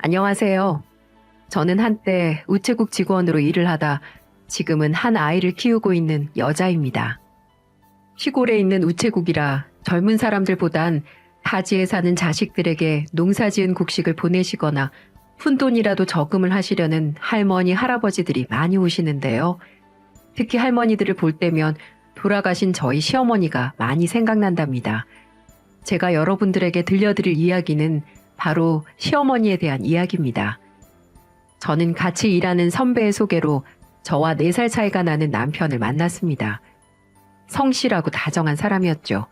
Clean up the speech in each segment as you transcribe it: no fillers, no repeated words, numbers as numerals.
안녕하세요. 저는 한때 우체국 직원으로 일을 하다 지금은 한 아이를 키우고 있는 여자입니다. 시골에 있는 우체국이라 젊은 사람들보단 타지에 사는 자식들에게 농사지은 곡식을 보내시거나 푼돈이라도 저금을 하시려는 할머니, 할아버지들이 많이 오시는데요. 특히 할머니들을 볼 때면 돌아가신 저희 시어머니가 많이 생각난답니다. 제가 여러분들에게 들려드릴 이야기는 바로 시어머니에 대한 이야기입니다. 저는 같이 일하는 선배의 소개로 저와 4살 차이가 나는 남편을 만났습니다. 성실하고 다정한 사람이었죠.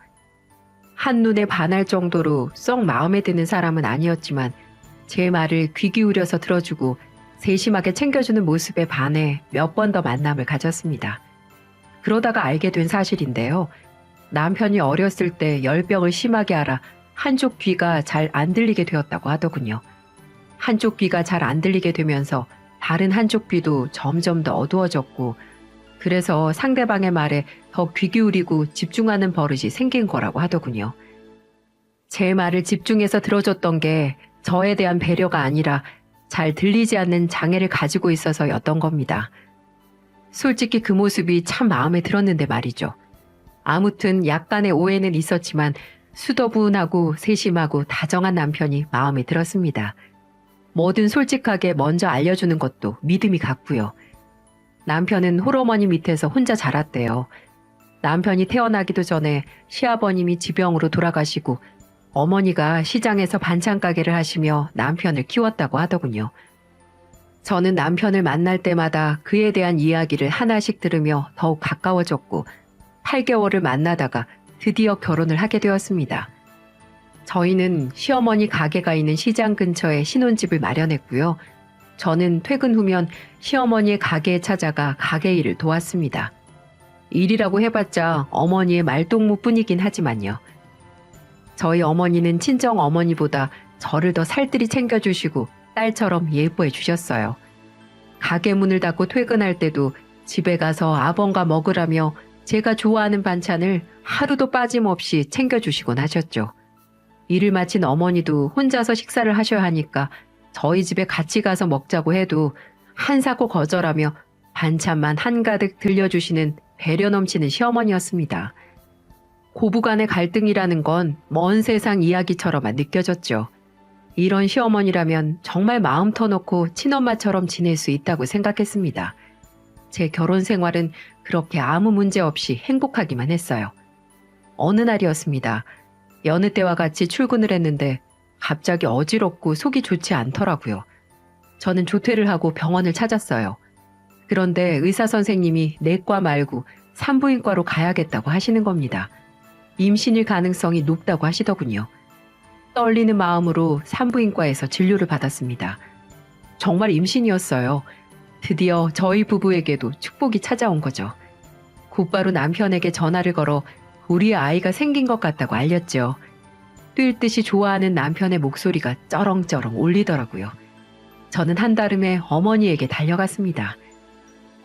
한눈에 반할 정도로 썩 마음에 드는 사람은 아니었지만 제 말을 귀 기울여서 들어주고 세심하게 챙겨주는 모습에 반해 몇 번 더 만남을 가졌습니다. 그러다가 알게 된 사실인데요. 남편이 어렸을 때 열병을 심하게 앓아 한쪽 귀가 잘 안 들리게 되었다고 하더군요. 한쪽 귀가 잘 안 들리게 되면서 다른 한쪽 귀도 점점 더 어두워졌고 그래서 상대방의 말에 더 귀 기울이고 집중하는 버릇이 생긴 거라고 하더군요. 제 말을 집중해서 들어줬던 게 저에 대한 배려가 아니라 잘 들리지 않는 장애를 가지고 있어서였던 겁니다. 솔직히 그 모습이 참 마음에 들었는데 말이죠. 아무튼 약간의 오해는 있었지만 수더분하고 세심하고 다정한 남편이 마음에 들었습니다. 뭐든 솔직하게 먼저 알려주는 것도 믿음이 갔고요. 남편은 홀어머니 밑에서 혼자 자랐대요. 남편이 태어나기도 전에 시아버님이 지병으로 돌아가시고 어머니가 시장에서 반찬 가게를 하시며 남편을 키웠다고 하더군요. 저는 남편을 만날 때마다 그에 대한 이야기를 하나씩 들으며 더욱 가까워졌고 8개월을 만나다가 드디어 결혼을 하게 되었습니다. 저희는 시어머니 가게가 있는 시장 근처에 신혼집을 마련했고요. 저는 퇴근 후면 시어머니의 가게에 찾아가 가게 일을 도왔습니다. 일이라고 해봤자 어머니의 말동무뿐이긴 하지만요. 저희 어머니는 친정 어머니보다 저를 더 살뜰히 챙겨주시고 딸처럼 예뻐해 주셨어요. 가게 문을 닫고 퇴근할 때도 집에 가서 아범과 먹으라며 제가 좋아하는 반찬을 하루도 빠짐없이 챙겨주시곤 하셨죠. 일을 마친 어머니도 혼자서 식사를 하셔야 하니까 저희 집에 같이 가서 먹자고 해도 한사코 거절하며 반찬만 한가득 들려주시는 배려 넘치는 시어머니였습니다. 고부간의 갈등이라는 건 먼 세상 이야기처럼만 느껴졌죠. 이런 시어머니라면 정말 마음 터놓고 친엄마처럼 지낼 수 있다고 생각했습니다. 제 결혼 생활은 그렇게 아무 문제 없이 행복하기만 했어요. 어느 날이었습니다. 여느 때와 같이 출근을 했는데 갑자기 어지럽고 속이 좋지 않더라고요. 저는 조퇴를 하고 병원을 찾았어요. 그런데 의사 선생님이 내과 말고 산부인과로 가야겠다고 하시는 겁니다. 임신일 가능성이 높다고 하시더군요. 떨리는 마음으로 산부인과에서 진료를 받았습니다. 정말 임신이었어요. 드디어 저희 부부에게도 축복이 찾아온 거죠. 곧바로 남편에게 전화를 걸어 우리의 아이가 생긴 것 같다고 알렸죠. 뛸 듯이 좋아하는 남편의 목소리가 쩌렁쩌렁 울리더라고요. 저는 한달음에 어머니에게 달려갔습니다.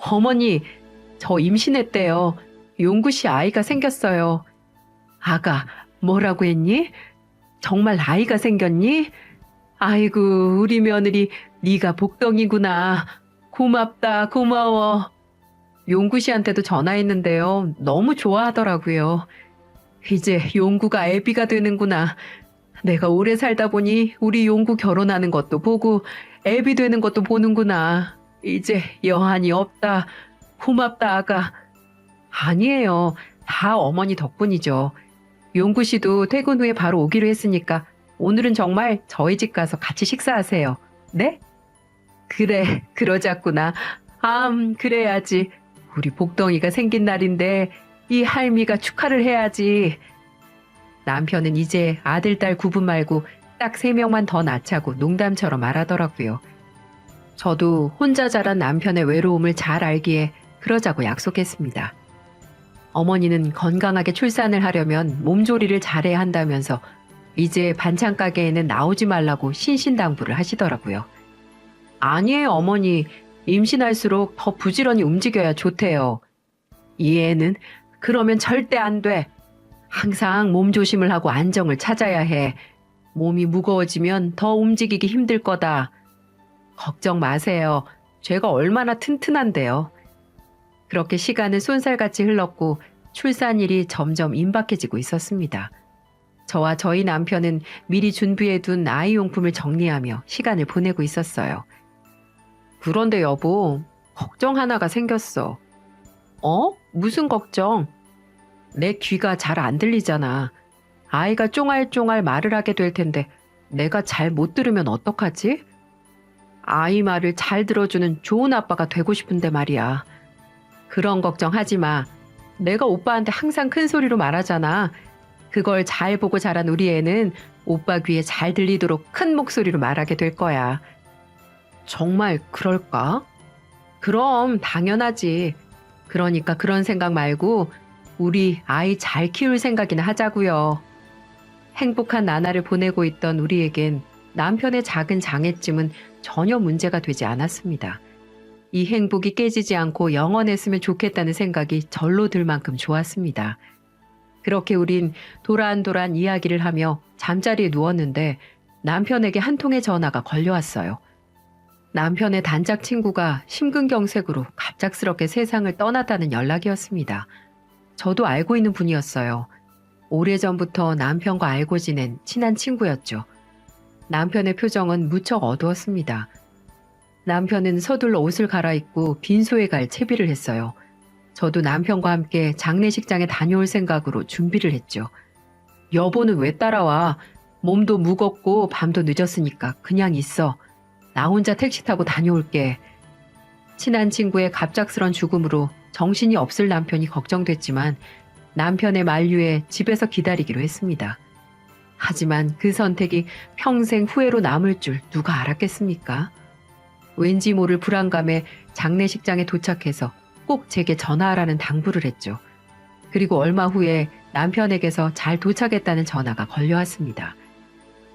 어머니, 저 임신했대요. 용구 씨 아이가 생겼어요. 아가, 뭐라고 했니? 정말 아이가 생겼니? 아이고, 우리 며느리 네가 복덩이구나. 고맙다, 고마워. 용구 씨한테도 전화했는데요. 너무 좋아하더라고요. 이제 용구가 애비가 되는구나. 내가 오래 살다 보니 우리 용구 결혼하는 것도 보고 애비 되는 것도 보는구나. 이제 여한이 없다. 고맙다, 아가. 아니에요. 다 어머니 덕분이죠. 용구 씨도 퇴근 후에 바로 오기로 했으니까 오늘은 정말 저희 집 가서 같이 식사하세요. 네? 그래, 그러자꾸나. 그래야지. 우리 복덩이가 생긴 날인데 이 할미가 축하를 해야지. 남편은 이제 아들, 딸 구분 말고 딱 3명만 더 낳자고 농담처럼 말하더라고요. 저도 혼자 자란 남편의 외로움을 잘 알기에 그러자고 약속했습니다. 어머니는 건강하게 출산을 하려면 몸조리를 잘해야 한다면서 이제 반찬 가게에는 나오지 말라고 신신당부를 하시더라고요. 아니에요, 어머니. 임신할수록 더 부지런히 움직여야 좋대요. 이 애는 그러면 절대 안 돼. 항상 몸조심을 하고 안정을 찾아야 해. 몸이 무거워지면 더 움직이기 힘들 거다. 걱정 마세요. 제가 얼마나 튼튼한데요. 그렇게 시간은 쏜살같이 흘렀고 출산일이 점점 임박해지고 있었습니다. 저와 저희 남편은 미리 준비해둔 아이용품을 정리하며 시간을 보내고 있었어요. 그런데 여보, 걱정 하나가 생겼어. 무슨 걱정? 내 귀가 잘 안 들리잖아. 아이가 쫑알쫑알 말을 하게 될 텐데 내가 잘 못 들으면 어떡하지? 아이 말을 잘 들어주는 좋은 아빠가 되고 싶은데 말이야. 그런 걱정하지 마. 내가 오빠한테 항상 큰 소리로 말하잖아. 그걸 잘 보고 자란 우리 애는 오빠 귀에 잘 들리도록 큰 목소리로 말하게 될 거야. 정말 그럴까? 그럼 당연하지. 그러니까 그런 생각 말고 우리 아이 잘 키울 생각이나 하자고요. 행복한 나날을 보내고 있던 우리에겐 남편의 작은 장애쯤은 전혀 문제가 되지 않았습니다. 이 행복이 깨지지 않고 영원했으면 좋겠다는 생각이 절로 들 만큼 좋았습니다. 그렇게 우린 도란도란 이야기를 하며 잠자리에 누웠는데 남편에게 한 통의 전화가 걸려왔어요. 남편의 단짝 친구가 심근경색으로 갑작스럽게 세상을 떠났다는 연락이었습니다. 저도 알고 있는 분이었어요. 오래전부터 남편과 알고 지낸 친한 친구였죠. 남편의 표정은 무척 어두웠습니다. 남편은 서둘러 옷을 갈아입고 빈소에 갈 채비를 했어요. 저도 남편과 함께 장례식장에 다녀올 생각으로 준비를 했죠. 여보는 왜 따라와? 몸도 무겁고 밤도 늦었으니까 그냥 있어. 나 혼자 택시 타고 다녀올게. 친한 친구의 갑작스런 죽음으로 정신이 없을 남편이 걱정됐지만 남편의 만류에 집에서 기다리기로 했습니다. 하지만 그 선택이 평생 후회로 남을 줄 누가 알았겠습니까? 왠지 모를 불안감에 장례식장에 도착해서 꼭 제게 전화하라는 당부를 했죠. 그리고 얼마 후에 남편에게서 잘 도착했다는 전화가 걸려왔습니다.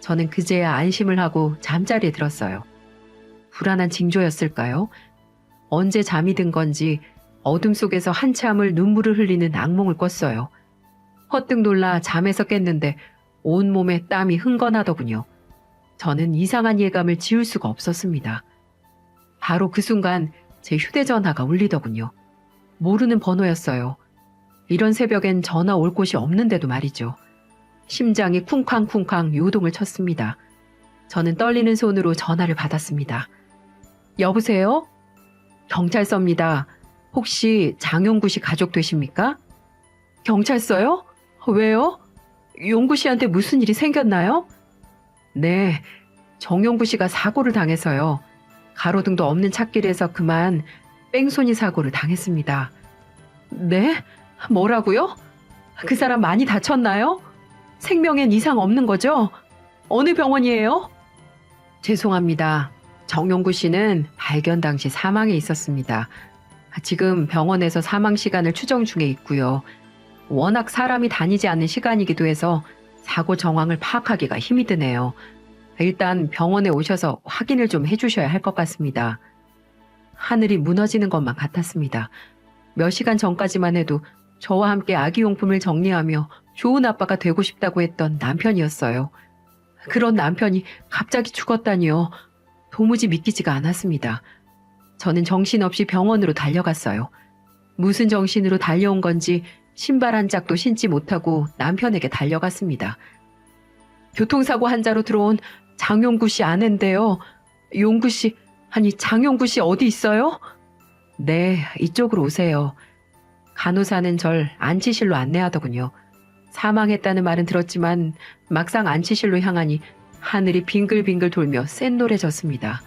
저는 그제야 안심을 하고 잠자리에 들었어요. 불안한 징조였을까요? 언제 잠이 든 건지 어둠 속에서 한참을 눈물을 흘리는 악몽을 꿨어요. 퍼뜩 놀라 잠에서 깼는데 온몸에 땀이 흥건하더군요. 저는 이상한 예감을 지울 수가 없었습니다. 바로 그 순간 제 휴대전화가 울리더군요. 모르는 번호였어요. 이런 새벽엔 전화 올 곳이 없는데도 말이죠. 심장이 쿵쾅쿵쾅 요동을 쳤습니다. 저는 떨리는 손으로 전화를 받았습니다. 여보세요? 경찰서입니다. 혹시 장용구 씨 가족 되십니까? 경찰서요? 왜요? 용구 씨한테 무슨 일이 생겼나요? 네, 정용구 씨가 사고를 당해서요. 가로등도 없는 찻길에서 그만 뺑소니 사고를 당했습니다. 네? 뭐라고요? 그 사람 많이 다쳤나요? 생명엔 이상 없는 거죠? 어느 병원이에요? 죄송합니다. 정용구 씨는 발견 당시 사망해 있었습니다. 지금 병원에서 사망 시간을 추정 중에 있고요. 워낙 사람이 다니지 않는 시간이기도 해서 사고 정황을 파악하기가 힘이 드네요. 일단 병원에 오셔서 확인을 좀 해주셔야 할 것 같습니다. 하늘이 무너지는 것만 같았습니다. 몇 시간 전까지만 해도 저와 함께 아기용품을 정리하며 좋은 아빠가 되고 싶다고 했던 남편이었어요. 그런 남편이 갑자기 죽었다니요. 도무지 믿기지가 않았습니다. 저는 정신없이 병원으로 달려갔어요. 무슨 정신으로 달려온 건지 신발 한 짝도 신지 못하고 남편에게 달려갔습니다. 교통사고 환자로 들어온 장용구 씨 아내인데요. 용구 씨, 아니 장용구 씨 어디 있어요? 네, 이쪽으로 오세요. 간호사는 절 안치실로 안내하더군요. 사망했다는 말은 들었지만 막상 안치실로 향하니 하늘이 빙글빙글 돌며 샛노래졌습니다.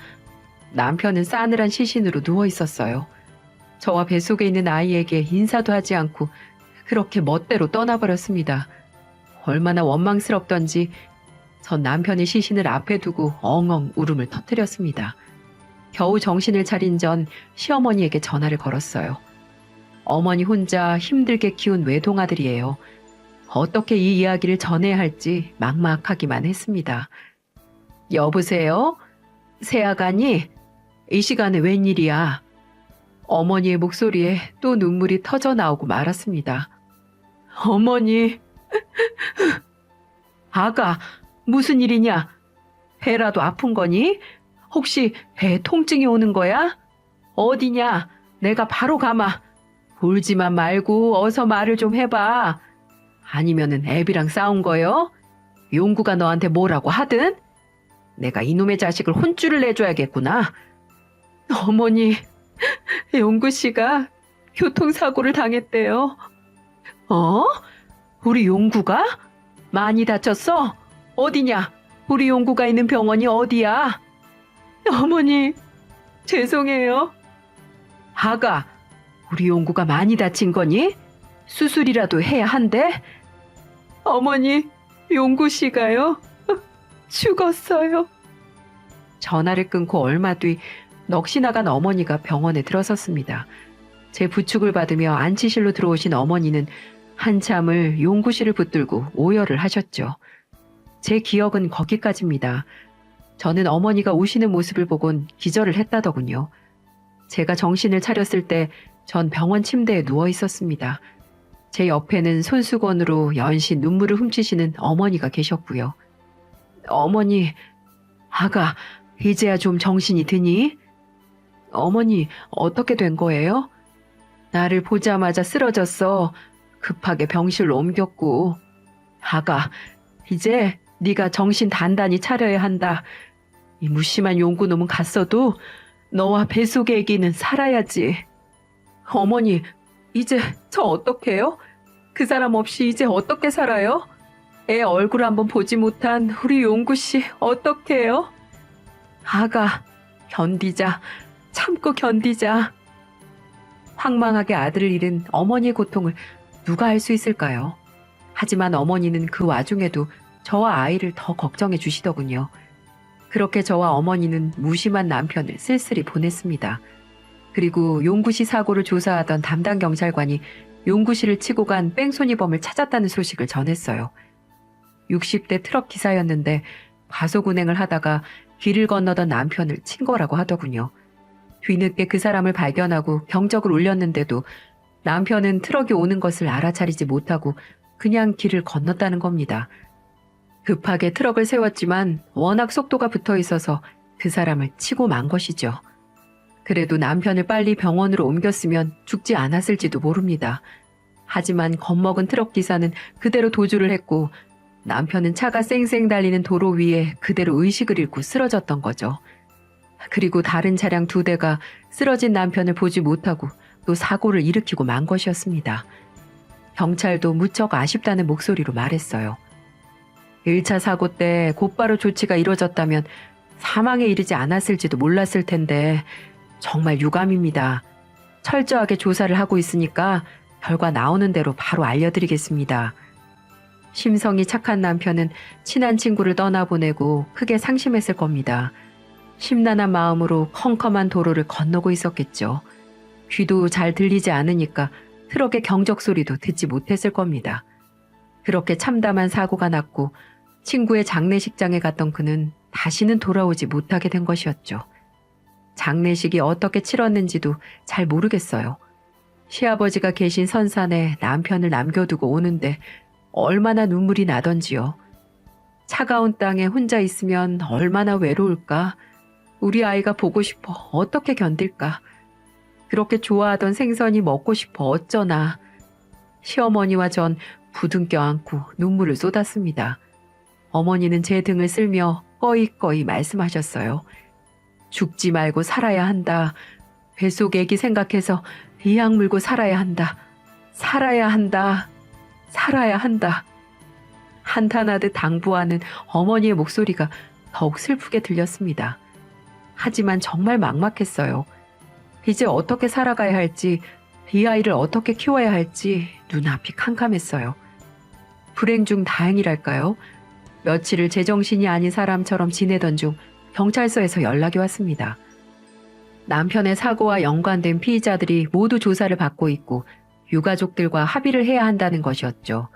남편은 싸늘한 시신으로 누워 있었어요. 저와 뱃속에 있는 아이에게 인사도 하지 않고 그렇게 멋대로 떠나버렸습니다. 얼마나 원망스럽던지 전 남편의 시신을 앞에 두고 엉엉 울음을 터뜨렸습니다. 겨우 정신을 차린 전 시어머니에게 전화를 걸었어요. 어머니 혼자 힘들게 키운 외동아들이에요. 어떻게 이 이야기를 전해야 할지 막막하기만 했습니다. 여보세요? 새아가니? 이 시간에 웬일이야? 어머니의 목소리에 또 눈물이 터져 나오고 말았습니다. 어머니, 아가, 무슨 일이냐? 배라도 아픈 거니? 혹시 배에 통증이 오는 거야? 어디냐? 내가 바로 가마. 울지만 말고 어서 말을 좀 해봐. 아니면은 애비랑 싸운 거요? 용구가 너한테 뭐라고 하든? 내가 이놈의 자식을 혼쭐을 내줘야겠구나. 어머니, 용구 씨가 교통사고를 당했대요. 어? 우리 용구가? 많이 다쳤어? 어디냐? 우리 용구가 있는 병원이 어디야? 어머니, 죄송해요. 아가, 우리 용구가 많이 다친 거니? 수술이라도 해야 한대? 어머니, 용구 씨가요? 죽었어요. 전화를 끊고 얼마 뒤 넋이 나간 어머니가 병원에 들어섰습니다. 제 부축을 받으며 안치실로 들어오신 어머니는 한참을 용구 씨를 붙들고 오열을 하셨죠. 제 기억은 거기까지입니다. 저는 어머니가 우시는 모습을 보곤 기절을 했다더군요. 제가 정신을 차렸을 때 전 병원 침대에 누워 있었습니다. 제 옆에는 손수건으로 연신 눈물을 훔치시는 어머니가 계셨고요. 어머니, 아가, 이제야 좀 정신이 드니? 어머니, 어떻게 된 거예요? 나를 보자마자 쓰러졌어. 급하게 병실로 옮겼고. 아가, 이제 네가 정신 단단히 차려야 한다. 이 무심한 용구놈은 갔어도 너와 뱃속의 애기는 살아야지. 어머니, 이제 저 어떡해요? 그 사람 없이 이제 어떻게 살아요? 애 얼굴 한번 보지 못한 우리 용구 씨 어떡해요? 아가, 견디자. 참고 견디자. 황망하게 아들을 잃은 어머니의 고통을 누가 알 수 있을까요? 하지만 어머니는 그 와중에도 저와 아이를 더 걱정해 주시더군요. 그렇게 저와 어머니는 무심한 남편을 쓸쓸히 보냈습니다. 그리고 용구시 사고를 조사하던 담당 경찰관이 용구시를 치고 간 뺑소니범을 찾았다는 소식을 전했어요. 60대 트럭 기사였는데 과속 운행을 하다가 길을 건너던 남편을 친 거라고 하더군요. 뒤늦게 그 사람을 발견하고 경적을 울렸는데도 남편은 트럭이 오는 것을 알아차리지 못하고 그냥 길을 건넜다는 겁니다. 급하게 트럭을 세웠지만 워낙 속도가 붙어 있어서 그 사람을 치고 만 것이죠. 그래도 남편을 빨리 병원으로 옮겼으면 죽지 않았을지도 모릅니다. 하지만 겁먹은 트럭 기사는 그대로 도주를 했고 남편은 차가 쌩쌩 달리는 도로 위에 그대로 의식을 잃고 쓰러졌던 거죠. 그리고 다른 차량 2대가 쓰러진 남편을 보지 못하고 또 사고를 일으키고 만 것이었습니다. 경찰도 무척 아쉽다는 목소리로 말했어요. 1차 사고 때 곧바로 조치가 이루어졌다면 사망에 이르지 않았을지도 몰랐을 텐데 정말 유감입니다. 철저하게 조사를 하고 있으니까 결과 나오는 대로 바로 알려드리겠습니다. 심성이 착한 남편은 친한 친구를 떠나보내고 크게 상심했을 겁니다. 심란한 마음으로 컴컴한 도로를 건너고 있었겠죠. 귀도 잘 들리지 않으니까 트럭의 경적 소리도 듣지 못했을 겁니다. 그렇게 참담한 사고가 났고 친구의 장례식장에 갔던 그는 다시는 돌아오지 못하게 된 것이었죠. 장례식이 어떻게 치렀는지도 잘 모르겠어요. 시아버지가 계신 선산에 남편을 남겨두고 오는데 얼마나 눈물이 나던지요. 차가운 땅에 혼자 있으면 얼마나 외로울까. 우리 아이가 보고 싶어 어떻게 견딜까. 그렇게 좋아하던 생선이 먹고 싶어 어쩌나. 시어머니와 전 부둥켜 안고 눈물을 쏟았습니다. 어머니는 제 등을 쓸며 꺼이꺼이 말씀하셨어요. 죽지 말고 살아야 한다. 뱃속 애기 생각해서 이악 물고 살아야 한다. 살아야 한다. 살아야 한다. 한탄하듯 당부하는 어머니의 목소리가 더욱 슬프게 들렸습니다. 하지만 정말 막막했어요. 이제 어떻게 살아가야 할지, 이 아이를 어떻게 키워야 할지 눈앞이 캄캄했어요. 불행 중 다행이랄까요? 며칠을 제정신이 아닌 사람처럼 지내던 중 경찰서에서 연락이 왔습니다. 남편의 사고와 연관된 피의자들이 모두 조사를 받고 있고 유가족들과 합의를 해야 한다는 것이었죠.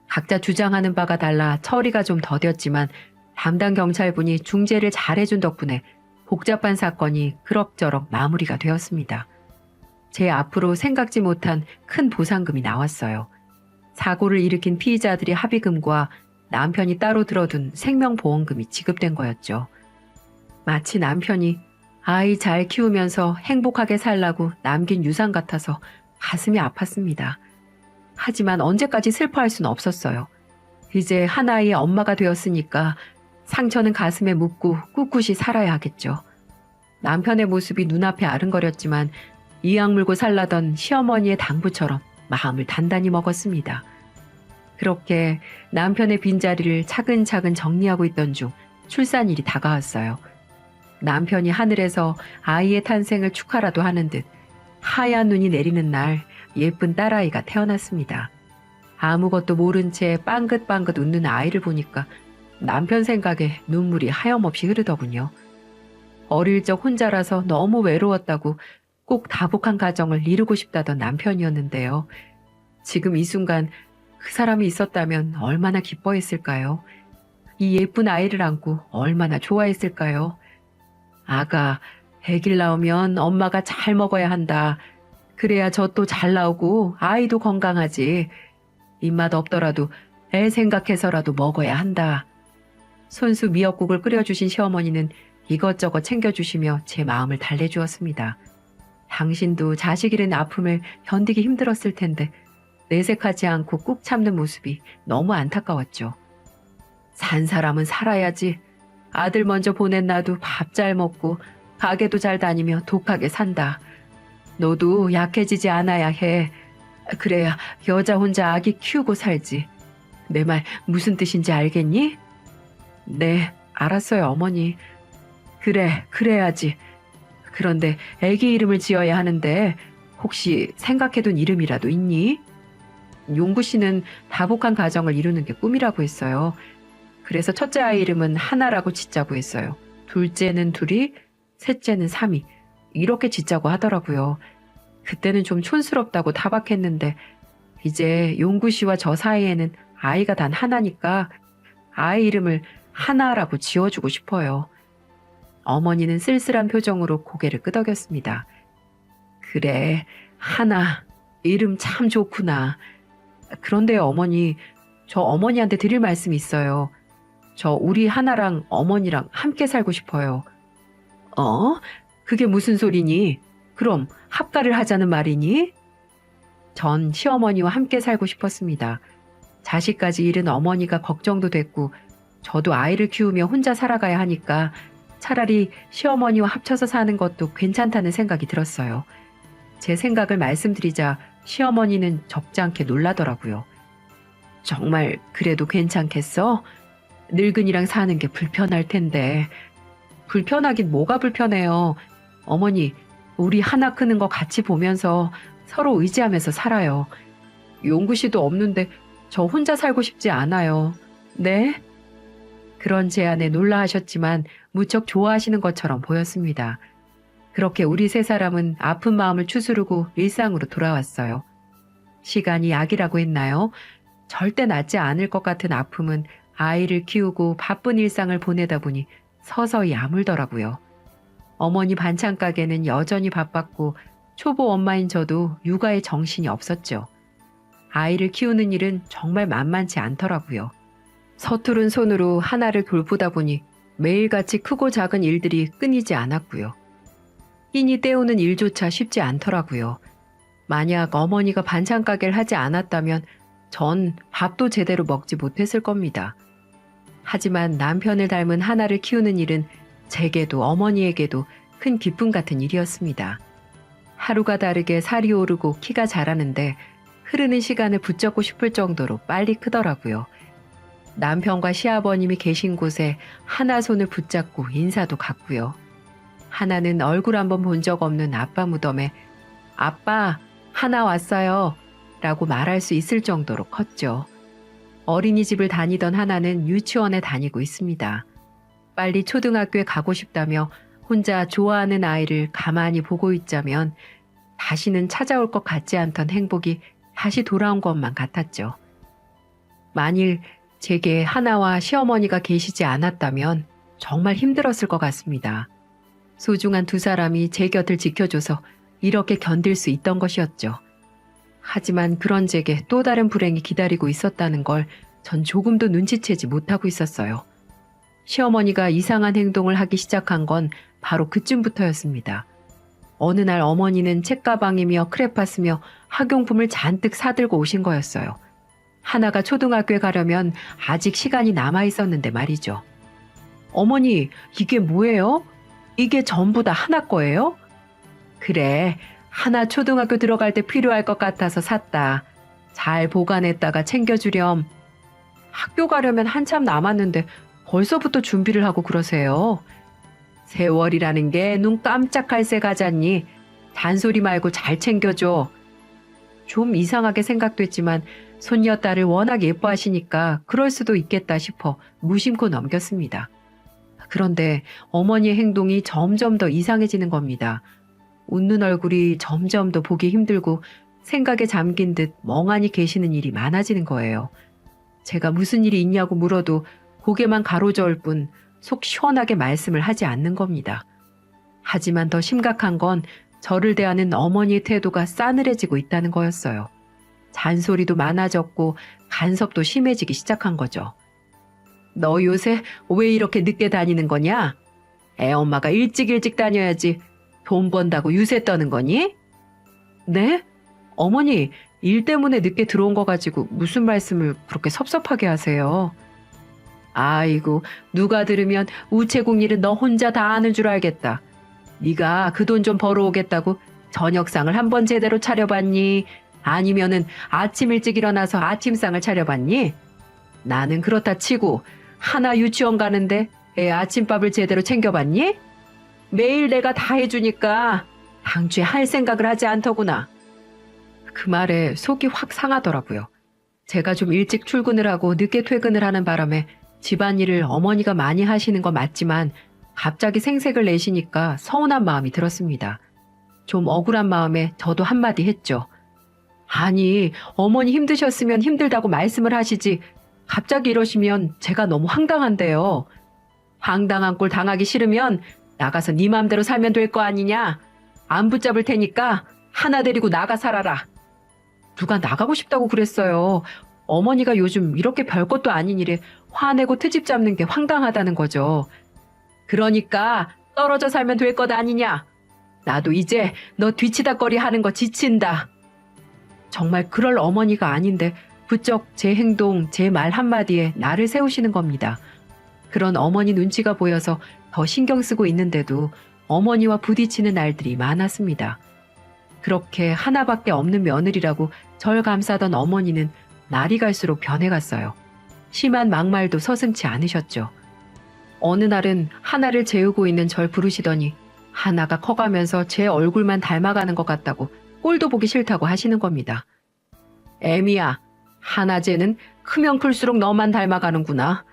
각자 주장하는 바가 달라 처리가 좀 더뎠지만 담당 경찰분이 중재를 잘해준 덕분에 복잡한 사건이 그럭저럭 마무리가 되었습니다. 제 앞으로 생각지 못한 큰 보상금이 나왔어요. 사고를 일으킨 피의자들의 합의금과 남편이 따로 들어둔 생명보험금이 지급된 거였죠. 마치 남편이 아이 잘 키우면서 행복하게 살라고 남긴 유산 같아서 가슴이 아팠습니다. 하지만 언제까지 슬퍼할 수는 없었어요. 이제 한 아이의 엄마가 되었으니까 상처는 가슴에 묻고 꿋꿋이 살아야 하겠죠. 남편의 모습이 눈앞에 아른거렸지만 이악 물고 살라던 시어머니의 당부처럼 마음을 단단히 먹었습니다. 그렇게 남편의 빈자리를 차근차근 정리하고 있던 중 출산일이 다가왔어요. 남편이 하늘에서 아이의 탄생을 축하라도 하는 듯 하얀 눈이 내리는 날 예쁜 딸아이가 태어났습니다. 아무것도 모른 채 빵긋빵긋 웃는 아이를 보니까 남편 생각에 눈물이 하염없이 흐르더군요. 어릴 적 혼자라서 너무 외로웠다고 꼭 다복한 가정을 이루고 싶다던 남편이었는데요. 지금 이 순간 그 사람이 있었다면 얼마나 기뻐했을까요? 이 예쁜 아이를 안고 얼마나 좋아했을까요? 아가, 애길 낳으면 엄마가 잘 먹어야 한다. 그래야 젖도 잘 나오고 아이도 건강하지. 입맛 없더라도 애 생각해서라도 먹어야 한다. 손수 미역국을 끓여주신 시어머니는 이것저것 챙겨주시며 제 마음을 달래주었습니다. 당신도 자식 잃은 아픔을 견디기 힘들었을 텐데 내색하지 않고 꾹 참는 모습이 너무 안타까웠죠. 산 사람은 살아야지. 아들 먼저 보낸 나도 밥 잘 먹고 가게도 잘 다니며 독하게 산다. 너도 약해지지 않아야 해. 그래야 여자 혼자 아기 키우고 살지. 내 말 무슨 뜻인지 알겠니? 네, 알았어요, 어머니. 그래, 그래야지. 그런데 아기 이름을 지어야 하는데 혹시 생각해둔 이름이라도 있니? 용구 씨는 다복한 가정을 이루는 게 꿈이라고 했어요. 그래서 첫째 아이 이름은 하나라고 짓자고 했어요. 둘째는 둘이, 셋째는 삼이. 이렇게 짓자고 하더라고요. 그때는 좀 촌스럽다고 타박했는데 이제 용구 씨와 저 사이에는 아이가 단 하나니까 아이 이름을 하나라고 지어주고 싶어요. 어머니는 쓸쓸한 표정으로 고개를 끄덕였습니다. 그래, 하나. 이름 참 좋구나. 그런데 어머니, 저 어머니한테 드릴 말씀이 있어요. 저 우리 하나랑 어머니랑 함께 살고 싶어요. 어? 그게 무슨 소리니? 그럼 합가를 하자는 말이니? 전 시어머니와 함께 살고 싶었습니다. 자식까지 잃은 어머니가 걱정도 됐고 저도 아이를 키우며 혼자 살아가야 하니까 차라리 시어머니와 합쳐서 사는 것도 괜찮다는 생각이 들었어요. 제 생각을 말씀드리자 시어머니는 적지 않게 놀라더라고요. 정말 그래도 괜찮겠어? 늙은이랑 사는 게 불편할 텐데. 불편하긴 뭐가 불편해요. 어머니, 우리 하나 크는 거 같이 보면서 서로 의지하면서 살아요. 용구 씨도 없는데 저 혼자 살고 싶지 않아요. 네? 그런 제안에 놀라하셨지만 무척 좋아하시는 것처럼 보였습니다. 그렇게 우리 세 사람은 아픈 마음을 추스르고 일상으로 돌아왔어요. 시간이 약이라고 했나요? 절대 낫지 않을 것 같은 아픔은 아이를 키우고 바쁜 일상을 보내다 보니 서서히 아물더라고요. 어머니 반찬 가게는 여전히 바빴고 초보 엄마인 저도 육아에 정신이 없었죠. 아이를 키우는 일은 정말 만만치 않더라고요. 서투른 손으로 하나를 돌보다 보니 매일같이 크고 작은 일들이 끊이지 않았고요. 끼니 때우는 일조차 쉽지 않더라고요. 만약 어머니가 반찬 가게를 하지 않았다면 전 밥도 제대로 먹지 못했을 겁니다. 하지만 남편을 닮은 하나를 키우는 일은 제게도 어머니에게도 큰 기쁨 같은 일이었습니다. 하루가 다르게 살이 오르고 키가 자라는데 흐르는 시간을 붙잡고 싶을 정도로 빨리 크더라고요. 남편과 시아버님이 계신 곳에 하나 손을 붙잡고 인사도 갔고요. 하나는 얼굴 한번 본 적 없는 아빠 무덤에 아빠, 하나 왔어요 라고 말할 수 있을 정도로 컸죠. 어린이집을 다니던 하나는 유치원에 다니고 있습니다. 빨리 초등학교에 가고 싶다며 혼자 좋아하는 아이를 가만히 보고 있자면 다시는 찾아올 것 같지 않던 행복이 다시 돌아온 것만 같았죠. 만일 제게 하나와 시어머니가 계시지 않았다면 정말 힘들었을 것 같습니다. 소중한 두 사람이 제 곁을 지켜줘서 이렇게 견딜 수 있던 것이었죠. 하지만 그런 제게 또 다른 불행이 기다리고 있었다는 걸 전 조금도 눈치채지 못하고 있었어요. 시어머니가 이상한 행동을 하기 시작한 건 바로 그쯤부터였습니다. 어느 날 어머니는 책가방이며 크레파스며 학용품을 잔뜩 사들고 오신 거였어요. 하나가 초등학교에 가려면 아직 시간이 남아 있었는데 말이죠. 어머니, 이게 뭐예요? 이게 전부 다 하나 거예요? 그래, 하나 초등학교 들어갈 때 필요할 것 같아서 샀다. 잘 보관했다가 챙겨주렴. 학교 가려면 한참 남았는데 벌써부터 준비를 하고 그러세요. 세월이라는 게 눈 깜짝할 새 가잖니. 잔소리 말고 잘 챙겨줘. 좀 이상하게 생각됐지만 손녀딸을 워낙 예뻐하시니까 그럴 수도 있겠다 싶어 무심코 넘겼습니다. 그런데 어머니의 행동이 점점 더 이상해지는 겁니다. 웃는 얼굴이 점점 더 보기 힘들고 생각에 잠긴 듯 멍하니 계시는 일이 많아지는 거예요. 제가 무슨 일이 있냐고 물어도 고개만 가로저을 뿐 속 시원하게 말씀을 하지 않는 겁니다. 하지만 더 심각한 건 저를 대하는 어머니의 태도가 싸늘해지고 있다는 거였어요. 잔소리도 많아졌고 간섭도 심해지기 시작한 거죠. 너 요새 왜 이렇게 늦게 다니는 거냐? 애 엄마가 일찍 다녀야지. 돈 번다고 유세 떠는 거니? 네? 어머니, 일 때문에 늦게 들어온 거 가지고 무슨 말씀을 그렇게 섭섭하게 하세요? 아이고, 누가 들으면 우체국 일은 너 혼자 다 아는 줄 알겠다. 네가 그 돈 좀 벌어오겠다고 저녁상을 한번 제대로 차려봤니? 아니면은 아침 일찍 일어나서 아침상을 차려봤니? 나는 그렇다 치고 하나 유치원 가는데 애 아침밥을 제대로 챙겨봤니? 매일 내가 다 해주니까 당초에 할 생각을 하지 않더구나. 그 말에 속이 확 상하더라고요. 제가 좀 일찍 출근을 하고 늦게 퇴근을 하는 바람에 집안일을 어머니가 많이 하시는 건 맞지만 갑자기 생색을 내시니까 서운한 마음이 들었습니다. 좀 억울한 마음에 저도 한마디 했죠. 아니, 어머니 힘드셨으면 힘들다고 말씀을 하시지 갑자기 이러시면 제가 너무 황당한데요. 황당한 꼴 당하기 싫으면 나가서 네 맘대로 살면 될 거 아니냐. 안 붙잡을 테니까 하나 데리고 나가 살아라. 누가 나가고 싶다고 그랬어요. 어머니가 요즘 이렇게 별것도 아닌 일에 화내고 트집 잡는 게 황당하다는 거죠. 그러니까 떨어져 살면 될 것 아니냐. 나도 이제 너 뒤치다거리 하는 거 지친다. 정말 그럴 어머니가 아닌데 부쩍 제 행동, 제 말 한마디에 나를 세우시는 겁니다. 그런 어머니 눈치가 보여서 더 신경 쓰고 있는데도 어머니와 부딪히는 날들이 많았습니다. 그렇게 하나밖에 없는 며느리라고 절 감싸던 어머니는 날이 갈수록 변해갔어요. 심한 막말도 서슴지 않으셨죠. 어느 날은 하나를 재우고 있는 절 부르시더니 하나가 커가면서 제 얼굴만 닮아가는 것 같다고 꼴도 보기 싫다고 하시는 겁니다. 애미야, 하나쟤는 크면 클수록 너만 닮아가는구나.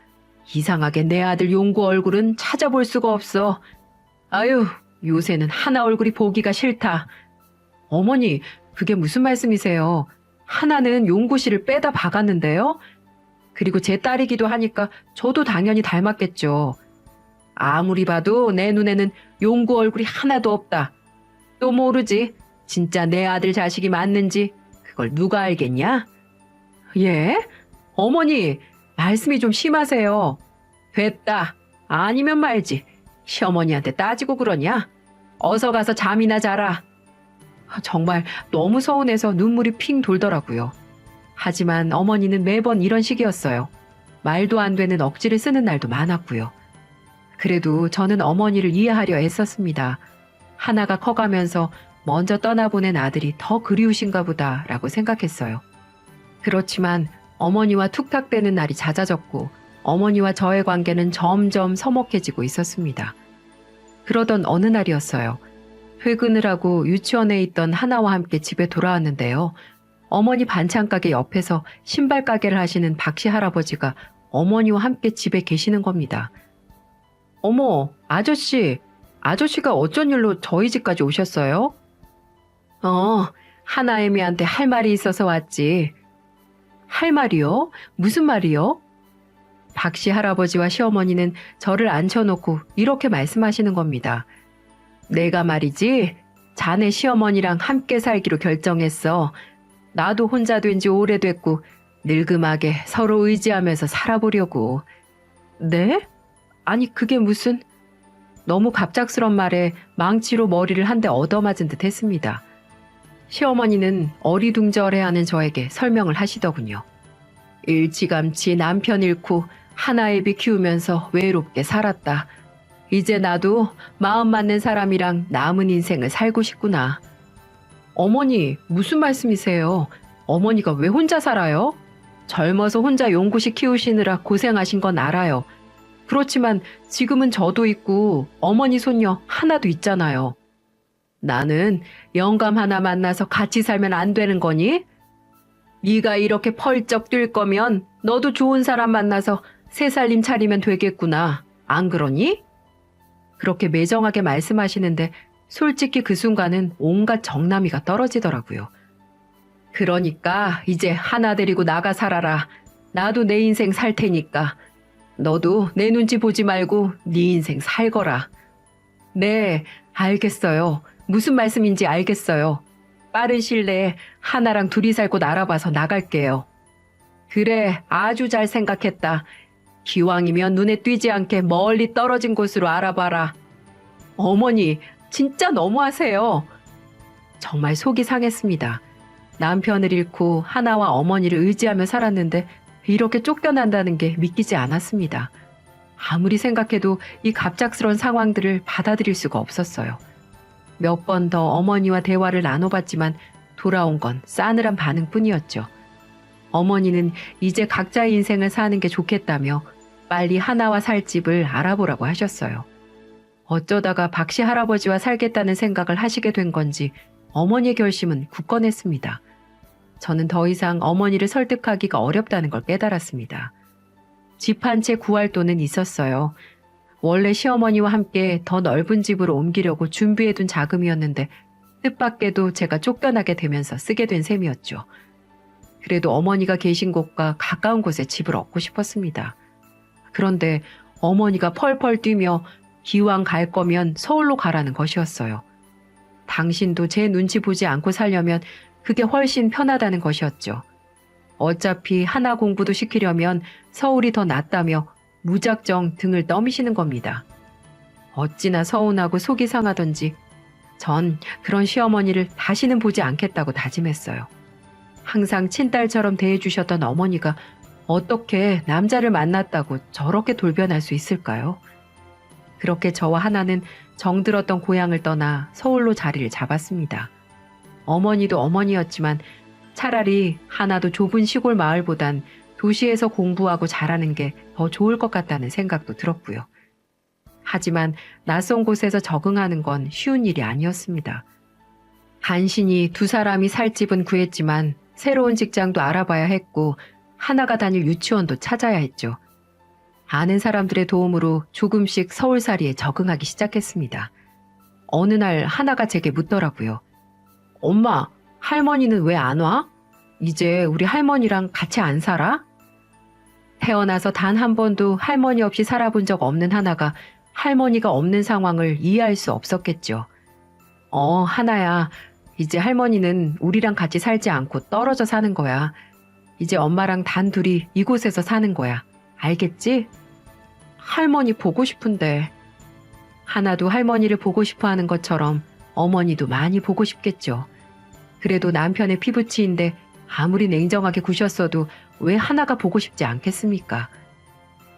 이상하게 내 아들 용구 얼굴은 찾아볼 수가 없어. 아유, 요새는 하나 얼굴이 보기가 싫다. 어머니, 그게 무슨 말씀이세요? 하나는 용구 씨를 빼다 박았는데요? 그리고 제 딸이기도 하니까 저도 당연히 닮았겠죠. 아무리 봐도 내 눈에는 용구 얼굴이 하나도 없다. 또 모르지. 진짜 내 아들 자식이 맞는지 그걸 누가 알겠냐? 예? 어머니, 말씀이 좀 심하세요. 됐다. 아니면 말지. 시어머니한테 따지고 그러냐? 어서 가서 잠이나 자라. 정말 너무 서운해서 눈물이 핑 돌더라고요. 하지만 어머니는 매번 이런 식이었어요. 말도 안 되는 억지를 쓰는 날도 많았고요. 그래도 저는 어머니를 이해하려 애썼습니다. 하나가 커가면서 먼저 떠나보낸 아들이 더 그리우신가 보다라고 생각했어요. 그렇지만 어머니와 툭탁대는 날이 잦아졌고 어머니와 저의 관계는 점점 서먹해지고 있었습니다. 그러던 어느 날이었어요. 퇴근을 하고 유치원에 있던 하나와 함께 집에 돌아왔는데요. 어머니 반찬가게 옆에서 신발 가게를 하시는 박씨 할아버지가 어머니와 함께 집에 계시는 겁니다. 어머, 아저씨가 어쩐 일로 저희 집까지 오셨어요? 하나애미한테 할 말이 있어서 왔지. 할 말이요? 무슨 말이요? 박씨 할아버지와 시어머니는 저를 앉혀놓고 이렇게 말씀하시는 겁니다. 내가 말이지, 자네 시어머니랑 함께 살기로 결정했어. 나도 혼자 된 지 오래됐고 늙음하게 서로 의지하면서 살아보려고. 네? 아니 그게 무슨... 너무 갑작스런 말에 망치로 머리를 한 대 얻어맞은 듯 했습니다. 시어머니는 어리둥절해하는 저에게 설명을 하시더군요. 일찌감치 남편 잃고 하나애비 키우면서 외롭게 살았다. 이제 나도 마음 맞는 사람이랑 남은 인생을 살고 싶구나. 어머니, 무슨 말씀이세요? 어머니가 왜 혼자 살아요? 젊어서 혼자 용구시 키우시느라 고생하신 건 알아요. 그렇지만 지금은 저도 있고 어머니 손녀 하나도 있잖아요. 나는 영감 하나 만나서 같이 살면 안 되는 거니? 네가 이렇게 펄쩍 뛸 거면 너도 좋은 사람 만나서 새 살림 차리면 되겠구나. 안 그러니? 그렇게 매정하게 말씀하시는데 솔직히 그 순간은 온갖 정남이가 떨어지더라고요. 그러니까 이제 하나 데리고 나가 살아라. 나도 내 인생 살 테니까. 너도 내 눈치 보지 말고 네 인생 살거라. 네, 알겠어요. 무슨 말씀인지 알겠어요. 빠른 시일 내에 하나랑 둘이 살 곳 알아봐서 나갈게요. 그래, 아주 잘 생각했다. 기왕이면 눈에 띄지 않게 멀리 떨어진 곳으로 알아봐라. 어머니, 진짜 너무하세요. 정말 속이 상했습니다. 남편을 잃고 하나와 어머니를 의지하며 살았는데 이렇게 쫓겨난다는 게 믿기지 않았습니다. 아무리 생각해도 이 갑작스러운 상황들을 받아들일 수가 없었어요. 몇 번 더 어머니와 대화를 나눠봤지만 돌아온 건 싸늘한 반응뿐이었죠. 어머니는 이제 각자의 인생을 사는 게 좋겠다며 빨리 하나와 살 집을 알아보라고 하셨어요. 어쩌다가 박씨 할아버지와 살겠다는 생각을 하시게 된 건지 어머니의 결심은 굳건했습니다. 저는 더 이상 어머니를 설득하기가 어렵다는 걸 깨달았습니다. 집 한 채 구할 돈은 있었어요. 원래 시어머니와 함께 더 넓은 집으로 옮기려고 준비해둔 자금이었는데 뜻밖에도 제가 쫓겨나게 되면서 쓰게 된 셈이었죠. 그래도 어머니가 계신 곳과 가까운 곳에 집을 얻고 싶었습니다. 그런데 어머니가 펄펄 뛰며 기왕 갈 거면 서울로 가라는 것이었어요. 당신도 제 눈치 보지 않고 살려면 그게 훨씬 편하다는 것이었죠. 어차피 하나 공부도 시키려면 서울이 더 낫다며 무작정 등을 떠미시는 겁니다. 어찌나 서운하고 속이 상하던지 전 그런 시어머니를 다시는 보지 않겠다고 다짐했어요. 항상 친딸처럼 대해주셨던 어머니가 어떻게 남자를 만났다고 저렇게 돌변할 수 있을까요? 그렇게 저와 하나는 정들었던 고향을 떠나 서울로 자리를 잡았습니다. 어머니도 어머니였지만 차라리 하나도 좁은 시골 마을보단 도시에서 공부하고 자라는 게 더 좋을 것 같다는 생각도 들었고요. 하지만 낯선 곳에서 적응하는 건 쉬운 일이 아니었습니다. 간신히 두 사람이 살 집은 구했지만 새로운 직장도 알아봐야 했고 하나가 다닐 유치원도 찾아야 했죠. 아는 사람들의 도움으로 조금씩 서울살이에 적응하기 시작했습니다. 어느 날 하나가 제게 묻더라고요. 엄마, 할머니는 왜 안 와? 이제 우리 할머니랑 같이 안 살아? 태어나서 단 한 번도 할머니 없이 살아본 적 없는 하나가 할머니가 없는 상황을 이해할 수 없었겠죠. 하나야. 이제 할머니는 우리랑 같이 살지 않고 떨어져 사는 거야. 이제 엄마랑 단둘이 이곳에서 사는 거야. 알겠지? 할머니 보고 싶은데. 하나도 할머니를 보고 싶어 하는 것처럼 어머니도 많이 보고 싶겠죠. 그래도 남편의 피부치인데 아무리 냉정하게 구셨어도 왜 하나가 보고 싶지 않겠습니까?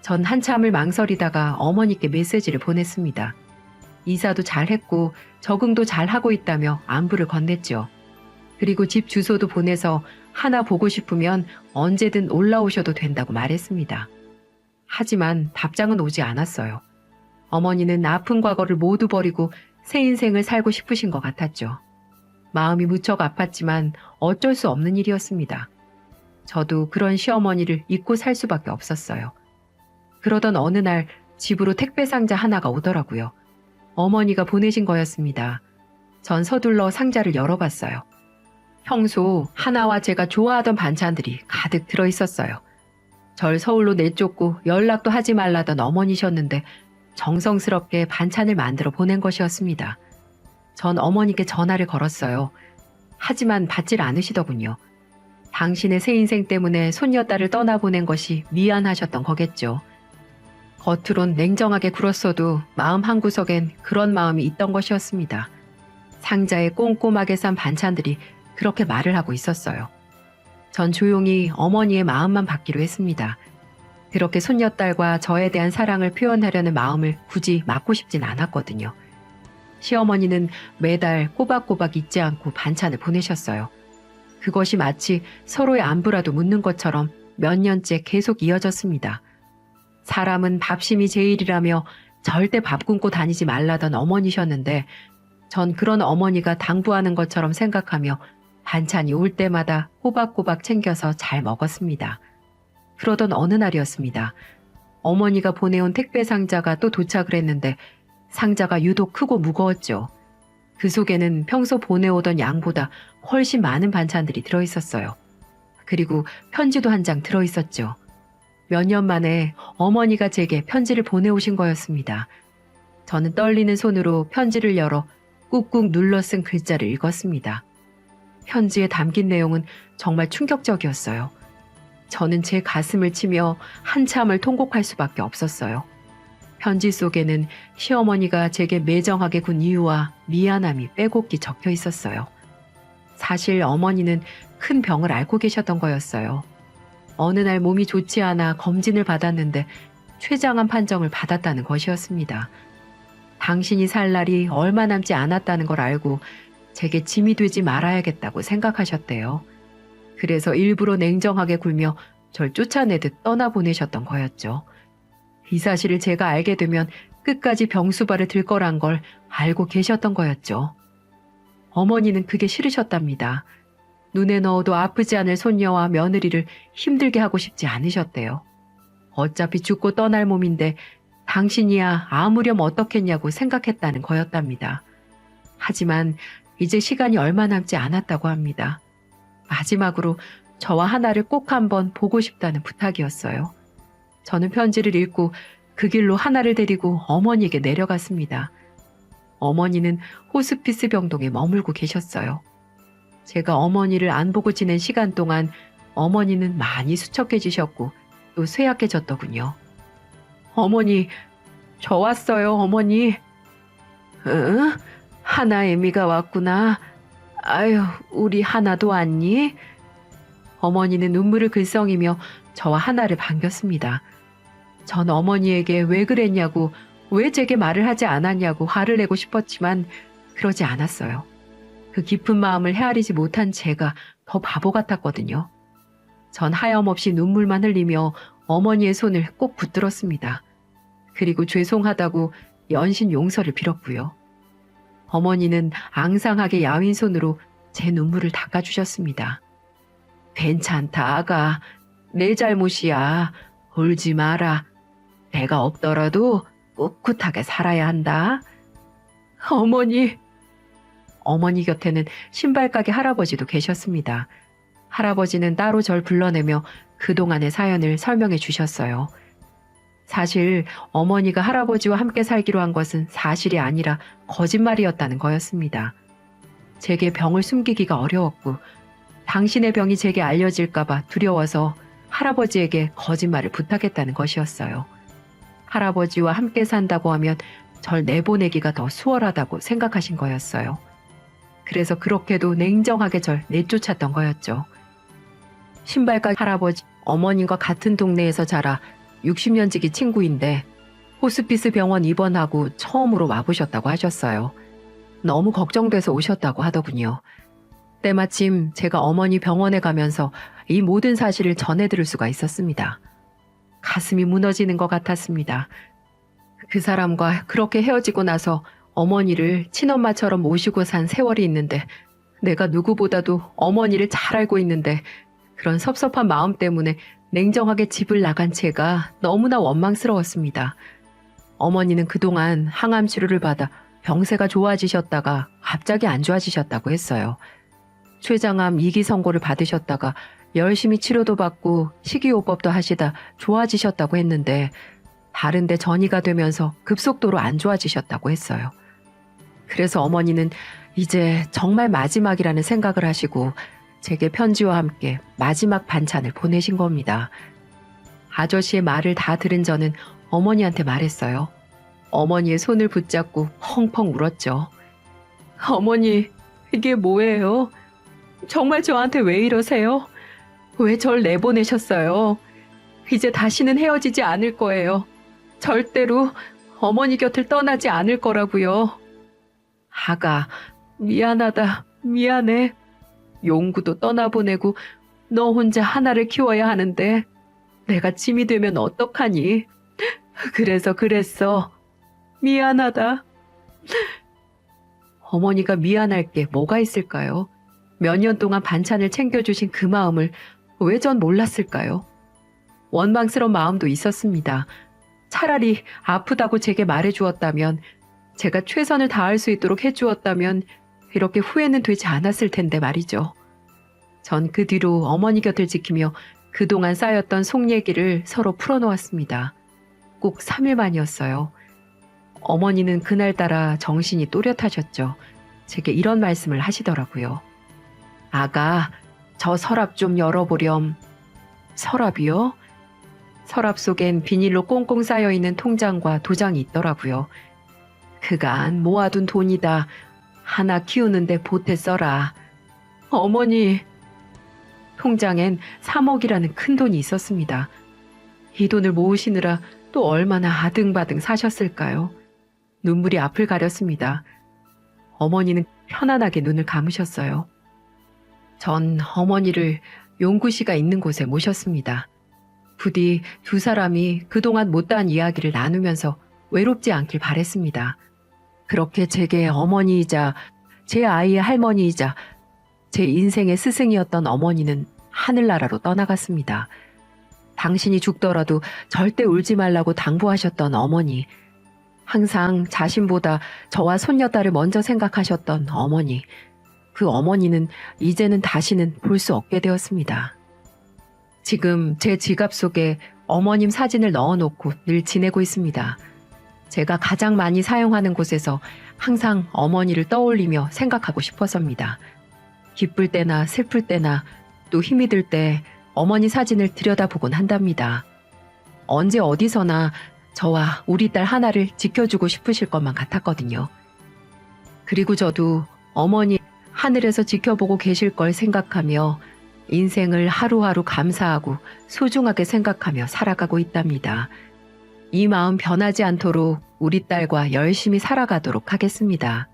전 한참을 망설이다가 어머니께 메시지를 보냈습니다. 이사도 잘했고 적응도 잘하고 있다며 안부를 건넸죠. 그리고 집 주소도 보내서 하나 보고 싶으면 언제든 올라오셔도 된다고 말했습니다. 하지만 답장은 오지 않았어요. 어머니는 아픈 과거를 모두 버리고 새 인생을 살고 싶으신 것 같았죠. 마음이 무척 아팠지만 어쩔 수 없는 일이었습니다. 저도 그런 시어머니를 잊고 살 수밖에 없었어요. 그러던 어느 날 집으로 택배 상자 하나가 오더라고요. 어머니가 보내신 거였습니다. 전 서둘러 상자를 열어봤어요. 평소 하나와 제가 좋아하던 반찬들이 가득 들어있었어요. 절 서울로 내쫓고 연락도 하지 말라던 어머니셨는데 정성스럽게 반찬을 만들어 보낸 것이었습니다. 전 어머니께 전화를 걸었어요. 하지만 받질 않으시더군요. 당신의 새 인생 때문에 손녀딸을 떠나보낸 것이 미안하셨던 거겠죠. 겉으론 냉정하게 굴었어도 마음 한구석엔 그런 마음이 있던 것이었습니다. 상자에 꼼꼼하게 싼 반찬들이 그렇게 말을 하고 있었어요. 전 조용히 어머니의 마음만 받기로 했습니다. 그렇게 손녀딸과 저에 대한 사랑을 표현하려는 마음을 굳이 막고 싶진 않았거든요. 시어머니는 매달 꼬박꼬박 잊지 않고 반찬을 보내셨어요. 그것이 마치 서로의 안부라도 묻는 것처럼 몇 년째 계속 이어졌습니다. 사람은 밥심이 제일이라며 절대 밥 굶고 다니지 말라던 어머니셨는데 전 그런 어머니가 당부하는 것처럼 생각하며 반찬이 올 때마다 꼬박꼬박 챙겨서 잘 먹었습니다. 그러던 어느 날이었습니다. 어머니가 보내온 택배 상자가 또 도착을 했는데 상자가 유독 크고 무거웠죠. 그 속에는 평소 보내오던 양보다 훨씬 많은 반찬들이 들어있었어요. 그리고 편지도 한 장 들어있었죠. 몇 년 만에 어머니가 제게 편지를 보내오신 거였습니다. 저는 떨리는 손으로 편지를 열어 꾹꾹 눌러 쓴 글자를 읽었습니다. 편지에 담긴 내용은 정말 충격적이었어요. 저는 제 가슴을 치며 한참을 통곡할 수밖에 없었어요. 편지 속에는 시어머니가 제게 매정하게 군 이유와 미안함이 빼곡히 적혀 있었어요. 사실 어머니는 큰 병을 앓고 계셨던 거였어요. 어느 날 몸이 좋지 않아 검진을 받았는데 췌장암 판정을 받았다는 것이었습니다. 당신이 살 날이 얼마 남지 않았다는 걸 알고 제게 짐이 되지 말아야겠다고 생각하셨대요. 그래서 일부러 냉정하게 굴며 절 쫓아내듯 떠나보내셨던 거였죠. 이 사실을 제가 알게 되면 끝까지 병수발을 들 거란 걸 알고 계셨던 거였죠. 어머니는 그게 싫으셨답니다. 눈에 넣어도 아프지 않을 손녀와 며느리를 힘들게 하고 싶지 않으셨대요. 어차피 죽고 떠날 몸인데 당신이야 아무렴 어떻겠냐고 생각했다는 거였답니다. 하지만 이제 시간이 얼마 남지 않았다고 합니다. 마지막으로 저와 하나를 꼭 한번 보고 싶다는 부탁이었어요. 저는 편지를 읽고 그 길로 하나를 데리고 어머니에게 내려갔습니다. 어머니는 호스피스 병동에 머물고 계셨어요. 제가 어머니를 안 보고 지낸 시간 동안 어머니는 많이 수척해지셨고 또 쇠약해졌더군요. 어머니, 저 왔어요, 어머니. 응? 하나 애미가 왔구나. 아유, 우리 하나도 왔니? 어머니는 눈물을 글썽이며 저와 하나를 반겼습니다. 전 어머니에게 왜 그랬냐고, 왜 제게 말을 하지 않았냐고 화를 내고 싶었지만 그러지 않았어요. 그 깊은 마음을 헤아리지 못한 제가 더 바보 같았거든요. 전 하염없이 눈물만 흘리며 어머니의 손을 꼭 붙들었습니다. 그리고 죄송하다고 연신 용서를 빌었고요. 어머니는 앙상하게 야윈 손으로 제 눈물을 닦아주셨습니다. 괜찮다, 아가. 내 잘못이야. 울지 마라. 내가 없더라도 꿋꿋하게 살아야 한다. 어머니. 어머니 곁에는 신발가게 할아버지도 계셨습니다. 할아버지는 따로 절 불러내며 그동안의 사연을 설명해 주셨어요. 사실 어머니가 할아버지와 함께 살기로 한 것은 사실이 아니라 거짓말이었다는 거였습니다. 제게 병을 숨기기가 어려웠고 당신의 병이 제게 알려질까봐 두려워서 할아버지에게 거짓말을 부탁했다는 것이었어요. 할아버지와 함께 산다고 하면 절 내보내기가 더 수월하다고 생각하신 거였어요. 그래서 그렇게도 냉정하게 절 내쫓았던 거였죠. 신발가 할아버지, 어머님과 같은 동네에서 자라 60년지기 친구인데 호스피스 병원 입원하고 처음으로 와보셨다고 하셨어요. 너무 걱정돼서 오셨다고 하더군요. 때마침 제가 어머니 병원에 가면서 이 모든 사실을 전해들을 수가 있었습니다. 가슴이 무너지는 것 같았습니다. 그 사람과 그렇게 헤어지고 나서 어머니를 친엄마처럼 모시고 산 세월이 있는데 내가 누구보다도 어머니를 잘 알고 있는데 그런 섭섭한 마음 때문에 냉정하게 집을 나간 제가 너무나 원망스러웠습니다. 어머니는 그동안 항암 치료를 받아 병세가 좋아지셨다가 갑자기 안 좋아지셨다고 했어요. 췌장암 2기 선고를 받으셨다가 열심히 치료도 받고 식이요법도 하시다 좋아지셨다고 했는데 다른 데 전이가 되면서 급속도로 안 좋아지셨다고 했어요. 그래서 어머니는 이제 정말 마지막이라는 생각을 하시고 제게 편지와 함께 마지막 반찬을 보내신 겁니다. 아저씨의 말을 다 들은 저는 어머니한테 말했어요. 어머니의 손을 붙잡고 펑펑 울었죠. 어머니, 이게 뭐예요? 정말 저한테 왜 이러세요? 왜 절 내보내셨어요? 이제 다시는 헤어지지 않을 거예요. 절대로 어머니 곁을 떠나지 않을 거라고요. 아가, 미안하다, 미안해. 용구도 떠나보내고 너 혼자 하나를 키워야 하는데 내가 짐이 되면 어떡하니? 그래서 그랬어. 미안하다. 어머니가 미안할 게 뭐가 있을까요? 몇 년 동안 반찬을 챙겨주신 그 마음을 왜 전 몰랐을까요? 원망스러운 마음도 있었습니다. 차라리 아프다고 제게 말해주었다면, 제가 최선을 다할 수 있도록 해주었다면 이렇게 후회는 되지 않았을 텐데 말이죠. 전 그 뒤로 어머니 곁을 지키며 그동안 쌓였던 속 얘기를 서로 풀어놓았습니다. 꼭 3일 만이었어요. 어머니는 그날따라 정신이 또렷하셨죠. 제게 이런 말씀을 하시더라고요. 아가, 저 서랍 좀 열어보렴. 서랍이요? 서랍 속엔 비닐로 꽁꽁 쌓여있는 통장과 도장이 있더라고요. 그간 모아둔 돈이다. 하나 키우는데 보태 써라. 어머니, 통장엔 3억이라는 큰 돈이 있었습니다. 이 돈을 모으시느라 또 얼마나 아등바등 사셨을까요? 눈물이 앞을 가렸습니다. 어머니는 편안하게 눈을 감으셨어요. 전 어머니를 용구 씨가 있는 곳에 모셨습니다. 부디 두 사람이 그동안 못다한 이야기를 나누면서 외롭지 않길 바랬습니다. 그렇게 제게 어머니이자 제 아이의 할머니이자 제 인생의 스승이었던 어머니는 하늘나라로 떠나갔습니다. 당신이 죽더라도 절대 울지 말라고 당부하셨던 어머니, 항상 자신보다 저와 손녀딸을 먼저 생각하셨던 어머니, 그 어머니는 이제는 다시는 볼 수 없게 되었습니다. 지금 제 지갑 속에 어머님 사진을 넣어놓고 늘 지내고 있습니다. 제가 가장 많이 사용하는 곳에서 항상 어머니를 떠올리며 생각하고 싶어서입니다. 기쁠 때나 슬플 때나 또 힘이 들 때 어머니 사진을 들여다보곤 한답니다. 언제 어디서나 저와 우리 딸 하나를 지켜주고 싶으실 것만 같았거든요. 그리고 저도 어머니 하늘에서 지켜보고 계실 걸 생각하며 인생을 하루하루 감사하고 소중하게 생각하며 살아가고 있답니다. 이 마음 변하지 않도록 우리 딸과 열심히 살아가도록 하겠습니다.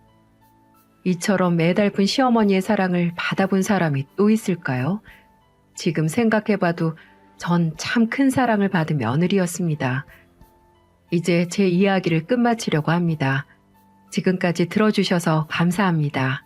이처럼 매달픈 시어머니의 사랑을 받아본 사람이 또 있을까요? 지금 생각해봐도 전 참 큰 사랑을 받은 며느리였습니다. 이제 제 이야기를 끝마치려고 합니다. 지금까지 들어주셔서 감사합니다.